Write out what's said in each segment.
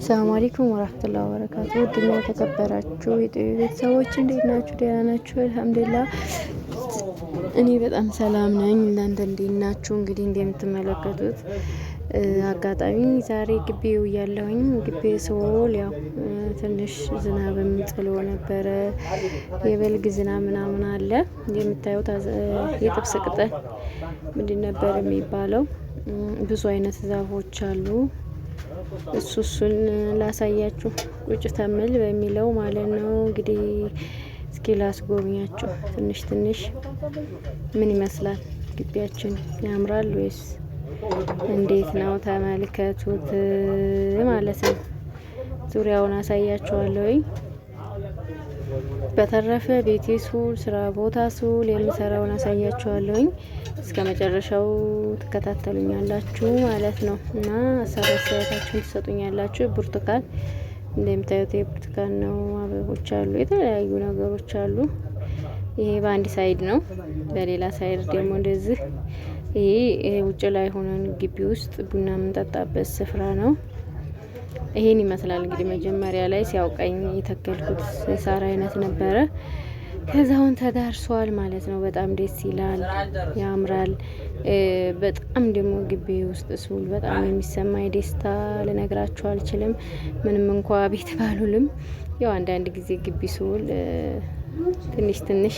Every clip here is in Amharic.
ሰላም አለይኩም ወራህመቱላሂ ወበረካቱ። ውድና የተከበራችሁ የጤና ቤተሰቦች እንዴት ናችሁ? ደህና ናችሁ? አልሐምዱሊላህ እኔ በጣም ሰላም ነኝ። እናንተ እንዴት ናችሁ? እንግዲህ እንደምትመለከቱት አጋጣሚ ዛሬ ግቢው እያለሁኝ ግቢ ስውል ያው ትንሽ ዝናብም ጥሎ ነበረ። የበልግ ዝናብ ምናምን አለ። የምታዩት የጥብስ ቅጠል ምንድን ነበር የሚባለው? ብዙ አይነት ዛፎች አሉ። እሱን ላሳያችሁ ቁጭ ተምል በሚለው ማለት ነው። እንግዲህ እስኪ ላስጎብኛችሁ ትንሽ ምን ይመስላል ግቢያችን? ያምራል ወይስ እንዴት ነው? ተመልከቱት ማለት ነው። ዙሪያውን አሳያችኋለሁኝ። በተረፈ ቤቴ ስውል ስራ ቦታ ስውል የምሰራውን አሳያችኋለሁኝ። እስከ መጨረሻው ትከታተሉኛላችሁ ማለት ነው እና አስተያየታችሁን ትሰጡኛላችሁ። ብርቱካን እንደምታዩት የብርቱካን ነው። አበቦች አሉ፣ የተለያዩ ነገሮች አሉ። ይሄ በአንድ ሳይድ ነው። በሌላ ሳይድ ደግሞ እንደዚህ ይሄ ውጭ ላይ ሆነን ግቢ ውስጥ ቡና የምንጠጣበት ስፍራ ነው። ይሄን ይመስላል እንግዲህ መጀመሪያ ላይ ሲያውቀኝ የተከልኩት የሳር አይነት ነበረ። ከዛውን ተዳርሷል ማለት ነው። በጣም ደስ ይላል፣ ያምራል። በጣም ደግሞ ግቢ ውስጥ ስውል በጣም የሚሰማኝ ደስታ ልነግራችሁ አልችልም። ምንም እንኳ ቤት ባሉልም ያው አንዳንድ ጊዜ ግቢ ስውል ትንሽ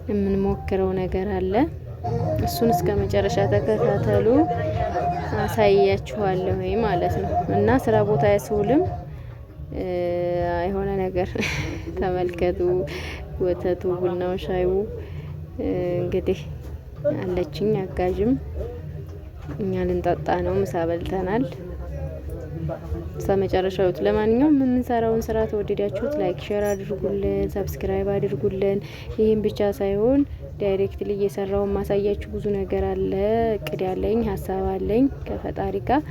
የምንሞክረው ነገር አለ። እሱን እስከ መጨረሻ ተከታተሉ፣ አሳያችኋለሁ ማለት ነው እና ስራ ቦታ ያስውልም የሆነ ነገር ተመልከቱ። ወተቱ፣ ቡናው፣ ሻዩ እንግዲህ አለችኝ አጋዥም እኛ ልንጠጣ ነው። ምሳ በልተናል። መጨረሻው ለማንኛውም የምንሰራውን ስራ ተወደዳችሁት ላይክ ሼር አድርጉልን፣ ሰብስክራይብ አድርጉልን። ይህን ብቻ ሳይሆን ዳይሬክትሊ እየሰራው ማሳያችሁ ብዙ ነገር አለ። እቅድ ያለኝ ሀሳብ አለኝ ከፈጣሪ ጋር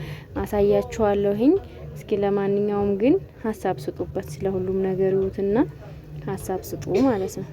አሳያችኋለሁኝ። እስኪ ለማንኛውም ግን ሀሳብ ስጡበት። ስለሁሉም ነገር ይዩትና ሀሳብ ስጡ ማለት ነው።